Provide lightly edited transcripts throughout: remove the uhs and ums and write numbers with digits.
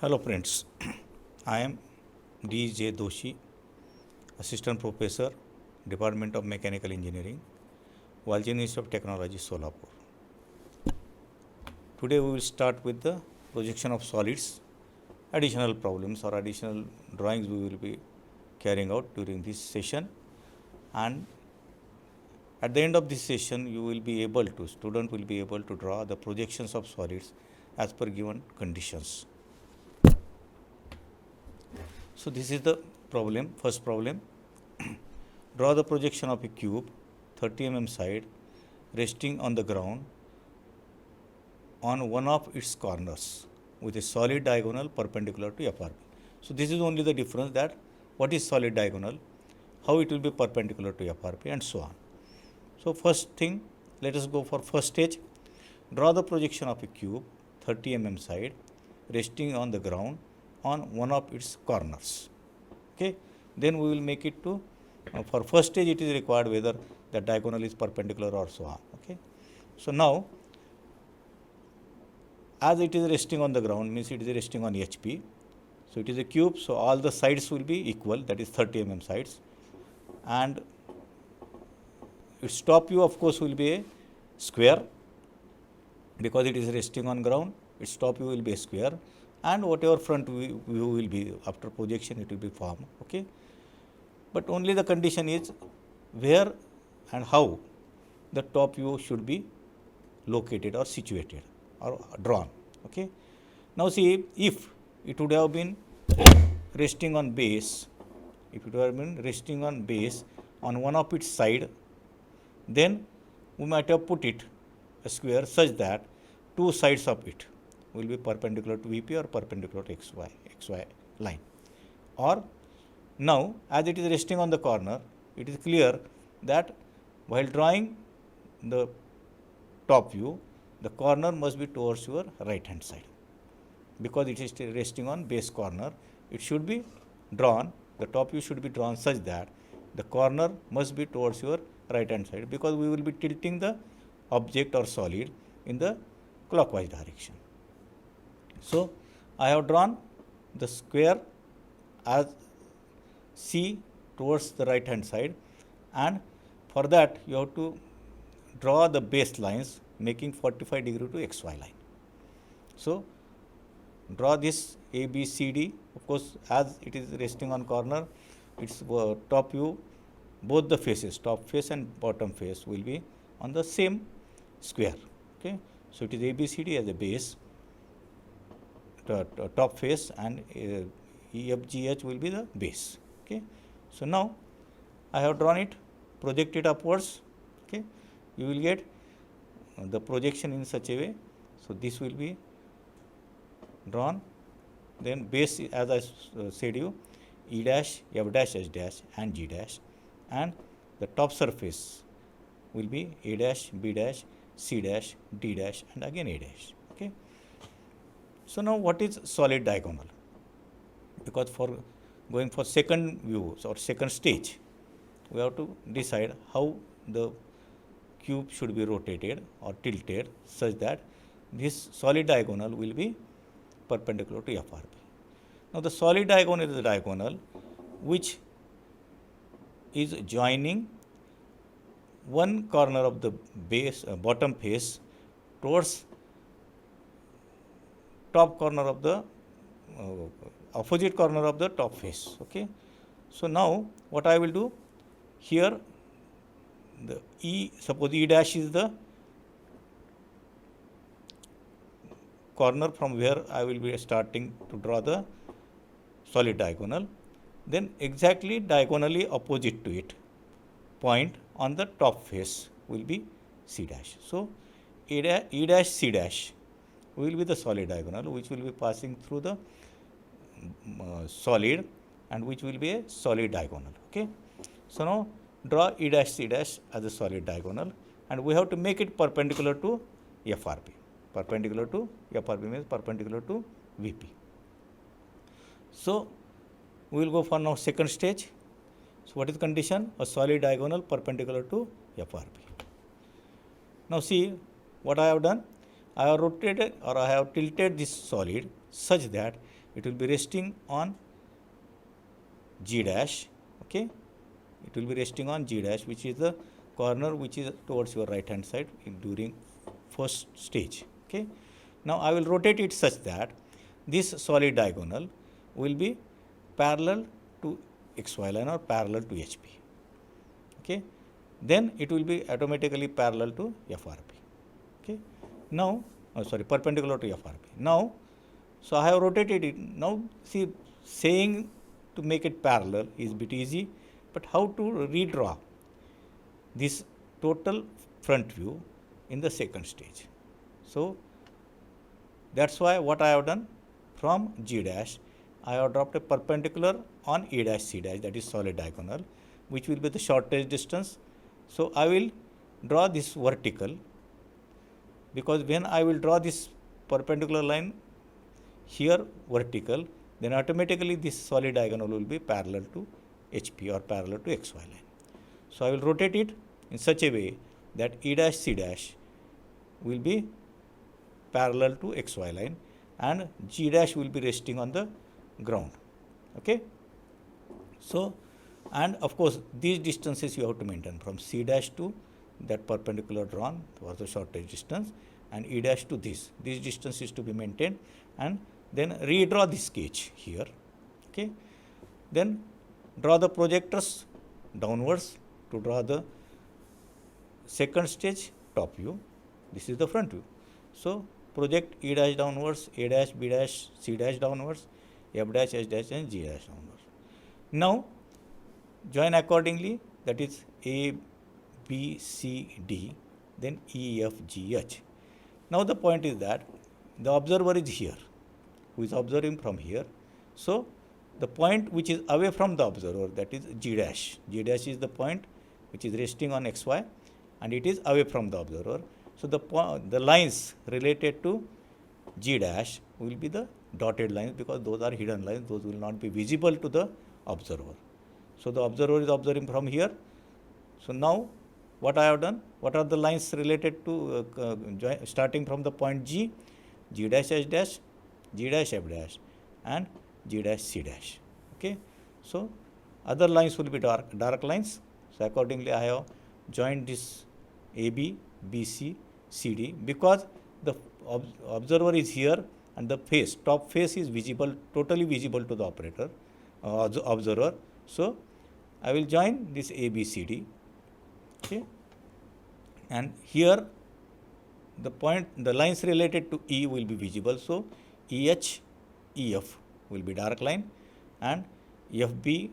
Hello friends, I am J Doshi, Assistant Professor, Department of Mechanical Engineering, Walchand Institute of Technology, Solapur. Today we will start with the projection of solids, additional problems or additional drawings we will be carrying out during this session, and at the end of this session student will be able to draw the projections of solids as per given conditions. So this is the problem, first problem. Draw the projection of a cube 30 mm side resting on the ground on one of its corners with a solid diagonal perpendicular to FRP. So this is only the difference, that what is solid diagonal, how it will be perpendicular to FRP, and so on. So first thing, let us go for first stage. Draw the projection of a cube 30 mm side resting on the ground on one of its corners. Okay, then we will make it to for first stage it is required whether the diagonal is perpendicular or so on. Okay, so now as it is resting on the ground, means it is resting on HP, so it is a cube, so all the sides will be equal, that is 30 mm sides, and its top view of course will be a square because it is resting on ground. Its top view will be a square, and whatever front view will be after projection, it will be formed. Okay, but only the condition is where and how the top view should be located or situated or drawn. Okay, now see, if it would have been resting on base, on one of its side, then we might have put it a square such that two sides of it will be perpendicular to VP or perpendicular to XY line. Or now as it is resting on the corner, it is clear that while drawing the top view, the corner must be towards your right hand side, because it is still resting on base corner. It should be drawn, the top view should be drawn such that the corner must be towards your right hand side, because we will be tilting the object or solid in the clockwise direction. So I have drawn the square as C towards the right hand side, and for that you have to draw the base lines making 45 degree to XY line. So draw this ABCD. Of course, as it is resting on corner, its top view, both the faces, top face and bottom face, will be on the same square. Okay, so it is ABCD as a base, top face, and EFGH will be the base. Okay, so now I have drawn it, project it upwards. Okay, you will get the projection in such a way. So this will be drawn, then base, as I said you, E dash, F dash, H dash, and G dash, and the top surface will be A dash, B dash, C dash, D dash, and again A dash. Okay, so now what is solid diagonal? Because for going for second view or second stage, we have to decide how the cube should be rotated or tilted such that this solid diagonal will be perpendicular to FRP. Now the solid diagonal is the diagonal which is joining one corner of the base, bottom face, towards top corner of the opposite corner of the top face. Okay, so now what I will do here, the suppose E dash is the corner from where I will be starting to draw the solid diagonal, then exactly diagonally opposite to it, point on the top face will be C dash. So E dash C dash will be the solid diagonal which will be passing through the solid, and which will be a solid diagonal. Okay, so now draw E dash C dash as a solid diagonal, and we have to make it perpendicular to FRP. Perpendicular to FRP means perpendicular to VP. So we will go for now second stage. So what is the condition? A solid diagonal perpendicular to FRP. Now see what I have done. I have rotated or I have tilted this solid such that it will be resting on G dash, okay. It will be resting on G dash, which is the corner which is towards your right hand side during first stage, okay. Now I will rotate it such that this solid diagonal will be parallel to XY line or parallel to HP, okay. Then it will be automatically parallel to FRP, okay. Now, perpendicular to FRP. Now, so I have rotated it. Now, see, saying to make it parallel is a bit easy, but how to redraw this total front view in the second stage? So, that's why what I have done, from G dash, I have dropped a perpendicular on E dash C dash, that is solid diagonal, which will be the shortest distance. So, I will draw this vertical, because when I will draw this perpendicular line here vertical, then automatically this solid diagonal will be parallel to HP or parallel to XY line. So, I will rotate it in such a way that E dash C dash will be parallel to XY line and G dash will be resting on the ground, okay. So, and of course, these distances you have to maintain from C dash to that perpendicular drawn was the shortest distance, and E dash to this distance is to be maintained, and then redraw this sketch here, okay. Then draw the projectors downwards to draw the second stage top view. This is the front view. So, project E dash downwards, A dash, B dash, C dash downwards, F dash, H dash and G dash downwards. Now, join accordingly, that is A, B, C, D, then E, F, G, H. Now, the point is that the observer is here, who is observing from here. So, the point which is away from the observer, that is G dash. G dash is the point which is resting on XY and it is away from the observer. So, the lines related to G dash will be the dotted lines, because those are hidden lines, those will not be visible to the observer. So, the observer is observing from here. So, now what I have done, what are the lines related to starting from the point G, G dash H dash, G dash F dash and G dash C dash, okay. So, other lines will be dark lines. So, accordingly I have joined this AB, BC, CD, because the observer is here and the face, top face is visible, totally visible to the operator, observer. So, I will join this ABCD, okay, and here the lines related to E will be visible. So, EH, EF will be dark line and FB,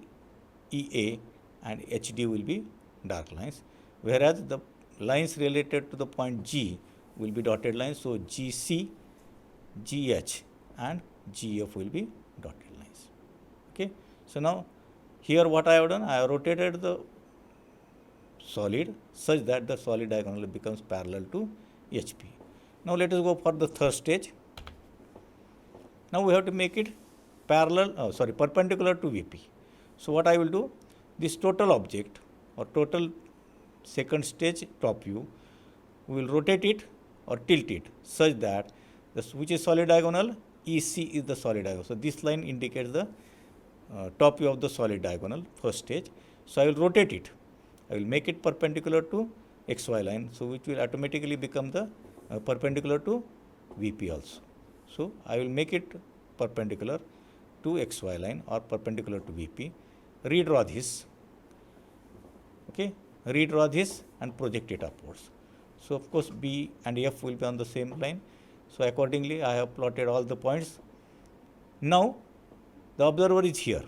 EA and HD will be dark lines, whereas the lines related to the point G will be dotted lines. So, GC, GH and GF will be dotted lines, okay. So, now here what I have done, I have rotated the solid such that the solid diagonal becomes parallel to HP. Now, let us go for the third stage. Now, we have to make it perpendicular to VP. So, what I will do, this total object or total second stage top view, we will rotate it or tilt it such that which is solid diagonal, EC is the solid diagonal. So, this line indicates the top view of the solid diagonal first stage. So, I will rotate it, I will make it perpendicular to XY line. So, which will automatically become the perpendicular to VP also. So, I will make it perpendicular to XY line or perpendicular to VP, redraw this, okay, redraw this and project it upwards. So, of course, B and F will be on the same line. So, accordingly, I have plotted all the points. Now, the observer is here,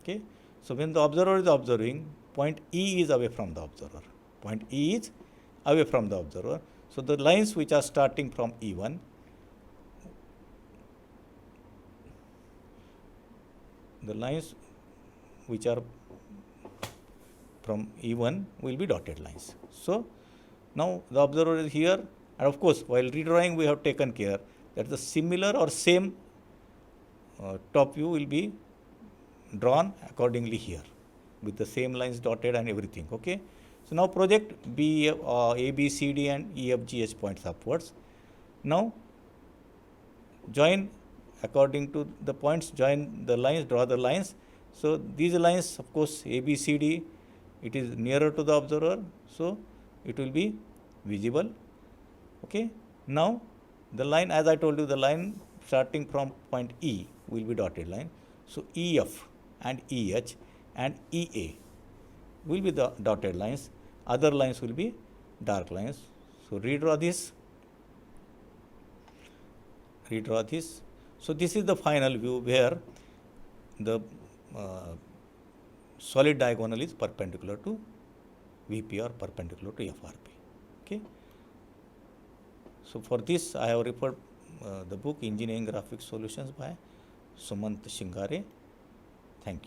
okay. So, when the observer is observing, point E is away from the observer, point E is away from the observer. So, the lines which are starting from E1, the lines which are from E1 will be dotted lines. So, now the observer is here, and of course, while redrawing we have taken care that the similar or same top view will be drawn accordingly here with the same lines dotted and everything, okay. So, now project A, B, C, D and E, F, G, H points upwards. Now, join according to the points, join the lines, draw the lines. So these lines, of course, A, B, C, D, it is nearer to the observer, so it will be visible. Okay. Now the line, as I told you, the line starting from point E will be dotted line. So EF and EH and EA will be the dotted lines. Other lines will be dark lines. So redraw this. Redraw this. So this is the final view where the solid diagonal is perpendicular to VP or perpendicular to FRP. Okay. So for this, I have referred the book Engineering Graphics Solutions by Sumant Shingare. Thank you.